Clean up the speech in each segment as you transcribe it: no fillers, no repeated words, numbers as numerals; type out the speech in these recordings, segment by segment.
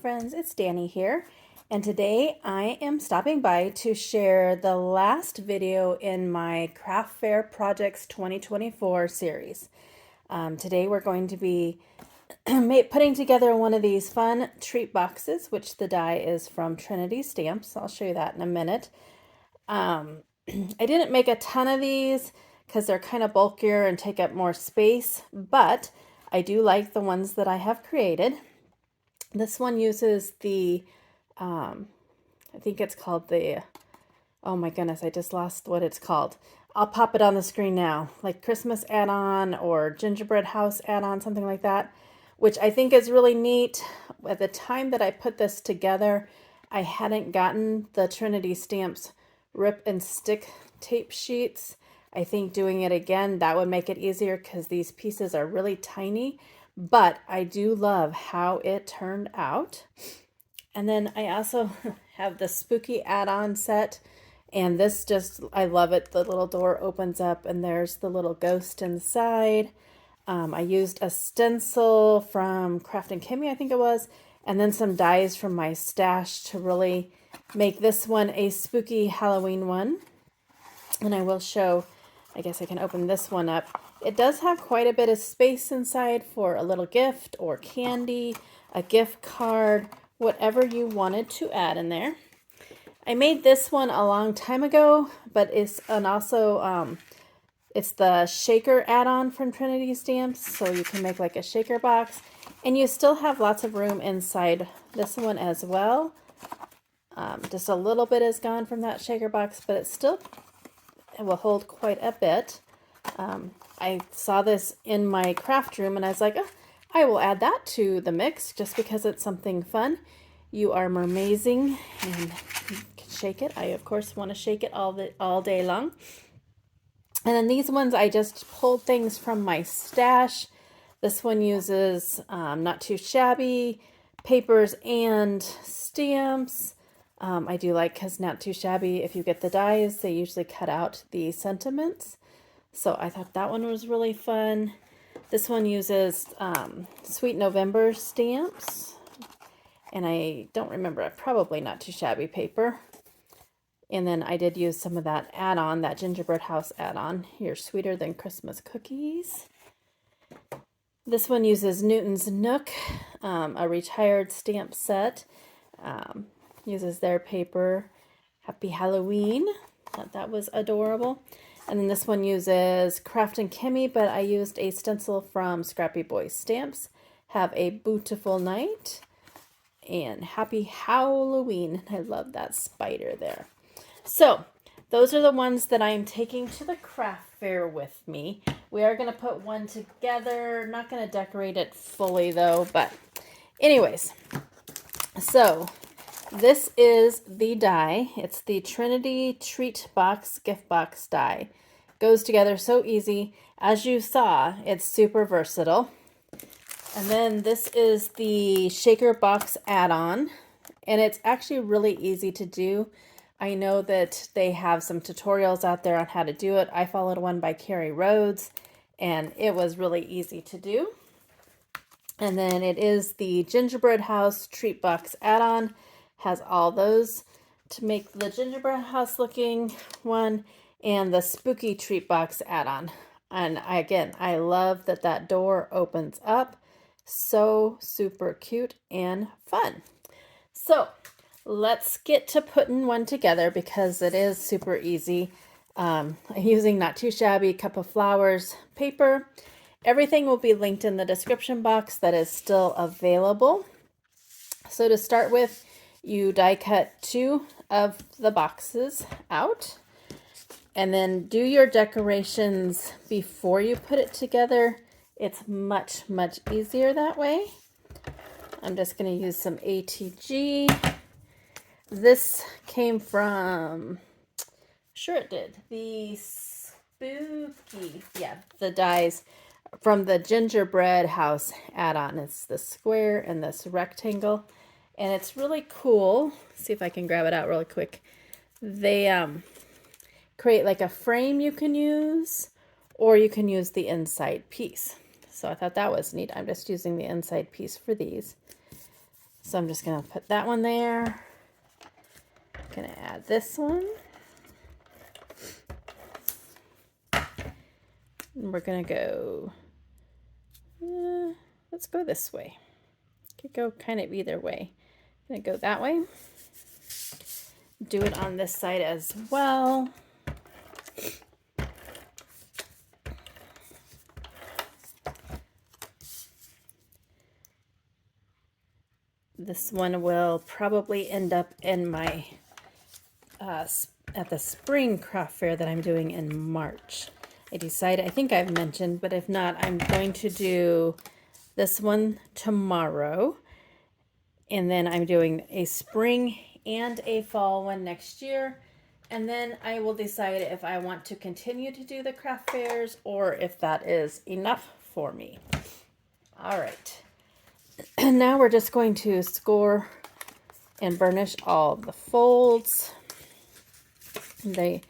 friends, it's Danny here, and today I am stopping by to share the last video in my Craft Fair Projects 2024 series. Today we're going to be putting together one of these fun treat boxes, which the die is from Trinity Stamps. I'll show you that in a minute. I didn't make a ton of these because they're kind of bulkier and take up more space, but I do like the ones that I have created. This one uses the, I think it's called the, oh my goodness, I just lost what it's called. I'll pop it on the screen now, like Christmas add-on or gingerbread house add-on, something like that, which I think is really neat. At the time that I put this together, I hadn't gotten the Trinity Stamps rip and stick tape sheets. I think doing it again, that would make it easier because these pieces are really tiny. But I do love how it turned out. And then I also have the spooky add-on set. And this just, I love it. The little door opens up and there's the little ghost inside. I used a stencil from Craft and Kimmy, I think it was. And then some dies from my stash to really make this one a spooky Halloween one. And I will show, I guess I can open this one up. It does have quite a bit of space inside for a little gift or candy, a gift card, whatever you wanted to add in there. I made this one a long time ago, but it's it's the shaker add-on from Trinity Stamps, so you can make like a shaker box, and you still have lots of room inside this one as well. Just a little bit is gone from that shaker box, but it will hold quite a bit. I saw this in my craft room and I was like, oh, I will add that to the mix just because it's something fun. You are amazing and you can shake it. I, of course, want to shake it all day long. And then these ones, I just pulled things from my stash. This one uses Not Too Shabby papers and stamps. I do like, because Not Too Shabby, if you get the dies, they usually cut out the sentiments. So I thought that one was really fun. This one uses Sweet November stamps. And I don't remember, probably Not Too Shabby paper. And then I did use some of that add-on, that gingerbread house add-on. You're Sweeter Than Christmas Cookies. This one uses Newton's Nook, a retired stamp set. Uses their paper. Happy Halloween. Thought that was adorable. And then this one uses Craft and Kimmy, but I used a stencil from Scrappy Boy Stamps. Have a beautiful night. And happy Halloween. I love that spider there. So, those are the ones that I'm taking to the craft fair with me. We are going to put one together. Not going to decorate it fully though, but anyways. So, this is the die. It's the Trinity Treat Box Gift Box die. Goes together so easy. As you saw, it's super versatile. And then this is the Shaker Box add-on. And it's actually really easy to do. I know that they have some tutorials out there on how to do it. I followed one by Carrie Rhodes, and it was really easy to do. And then it is the Gingerbread House Treat Box add-on. Has all those to make the gingerbread house looking one, and the spooky treat box add-on. And I love that that door opens up. So super cute and fun. So let's get to putting one together because it is super easy. I'm using Not Too Shabby Cup of Flowers paper. Everything will be linked in the description box that is still available. So to start with, you die cut 2 of the boxes out, and then do your decorations before you put it together. It's much, much easier that way. I'm just going to use some ATG. This came from, sure it did, the spooky, yeah, the dies from the gingerbread house add-on. It's the square and this rectangle. And it's really cool. Let's see if I can grab it out really quick. They create like a frame you can use, or you can use the inside piece. So I thought that was neat. I'm just using the inside piece for these. So I'm just going to put that one there. I'm going to add this one. And we're going to go, let's go this way. Could go kind of either way. I'm going to go that way. Do it on this side as well. This one will probably end up in my at the spring craft fair that I'm doing in March. I decided, I think I've mentioned, but if not, I'm going to do this one tomorrow. And then I'm doing a spring and a fall one next year. And then I will decide if I want to continue to do the craft fairs or if that is enough for me. All right. And now we're just going to score and burnish all the folds. They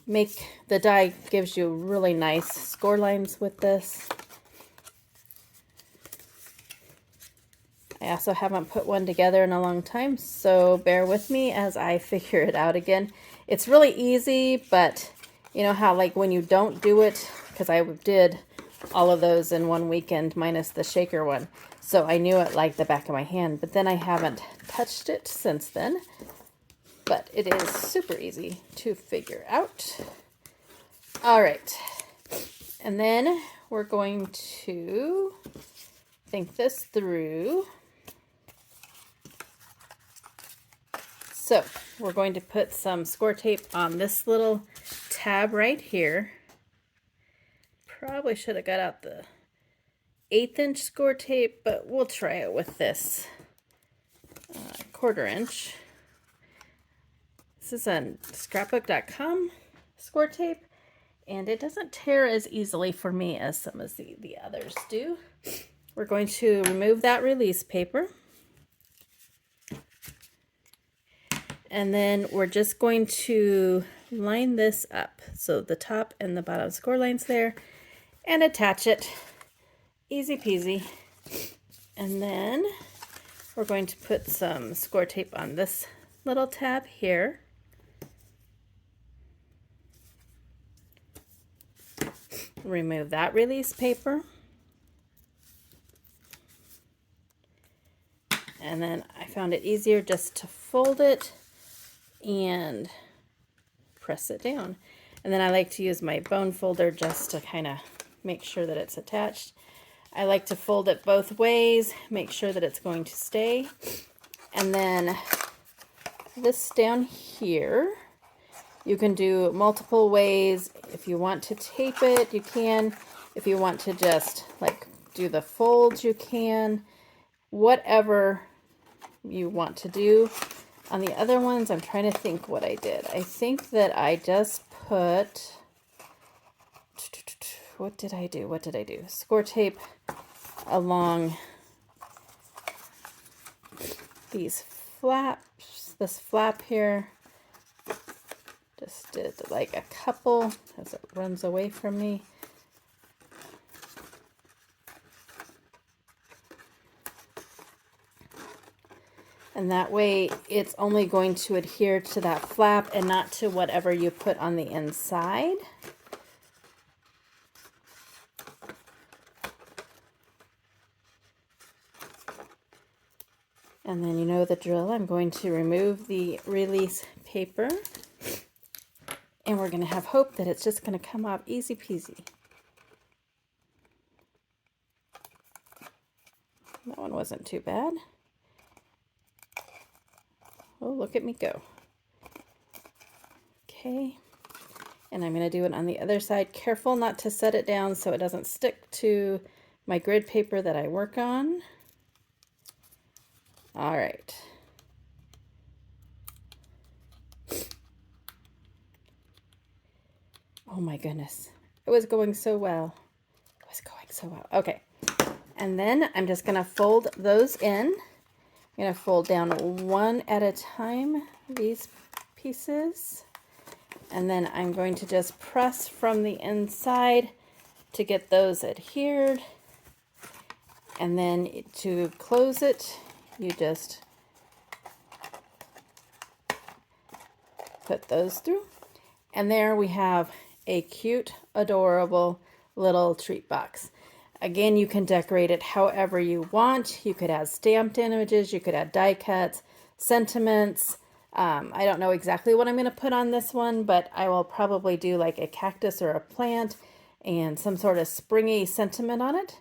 make, the die gives you really nice score lines with this. I also haven't put one together in a long time, so bear with me as I figure it out again. It's really easy, but you know how like when you don't do it, because I did all of those in one weekend minus the shaker one, so I knew it like the back of my hand, but then I haven't touched it since then. But it is super easy to figure out. All right, and then we're going to think this through. So we're going to put some score tape on this little tab right here. Probably should have got out the 1/8" score tape, but we'll try it with this 1/4". This is on scrapbook.com score tape, and it doesn't tear as easily for me as some of the others do. We're going to remove that release paper. And then we're just going to line this up. So the top and the bottom score lines there, and attach it. Easy peasy. And then we're going to put some score tape on this little tab here. Remove that release paper. And then I found it easier just to fold it and press it down. And then I like to use my bone folder just to kind of make sure that it's attached. I like to fold it both ways, make sure that it's going to stay. And then this down here, you can do multiple ways. If you want to tape it, you can. If you want to just like do the folds, you can. Whatever you want to do. On the other ones, I'm trying to think what I did. I think that I just put, what did I do? What did I do? Score tape along these flaps, this flap here. Just did like a couple as it runs away from me. And that way it's only going to adhere to that flap and not to whatever you put on the inside. And then you know the drill. I'm going to remove the release paper. And we're going to have hope that it's just going to come off easy peasy. That one wasn't too bad. Oh, look at me go. Okay, and I'm going to do it on the other side. Careful not to set it down so it doesn't stick to my grid paper that I work on. All right. Oh my goodness. It was going so well. It was going so well. Okay, and then I'm just going to fold those in. I'm going to fold down one at a time, these pieces, and then I'm going to just press from the inside to get those adhered, and then to close it, you just put those through. And there we have a cute, adorable little treat box. Again, you can decorate it however you want. You could add stamped images, you could add die cuts, sentiments. I don't know exactly what I'm going to put on this one, but I will probably do like a cactus or a plant and some sort of springy sentiment on it.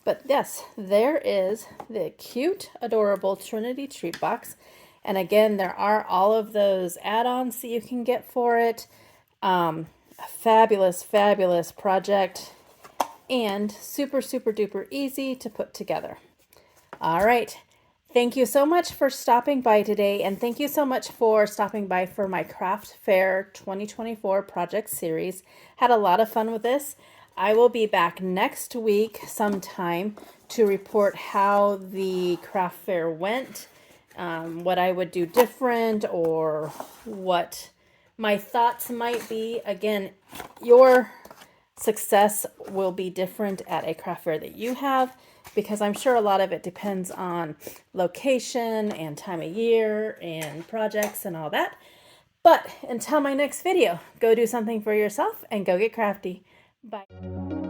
But yes, there is the cute, adorable Trinity treat box. And again, there are all of those add-ons that you can get for it. A fabulous, fabulous project and super, super duper easy to put together. All right. Thank you so much for stopping by today, and thank you so much for stopping by for my Craft Fair 2024 project series. Had a lot of fun with this. I will be back next week sometime to report how the craft fair went, what I would do different, or what my thoughts might be. Again, your success will be different at a craft fair that you have, because I'm sure a lot of it depends on location and time of year and projects and all that. But until my next video, go do something for yourself and go get crafty. Bye.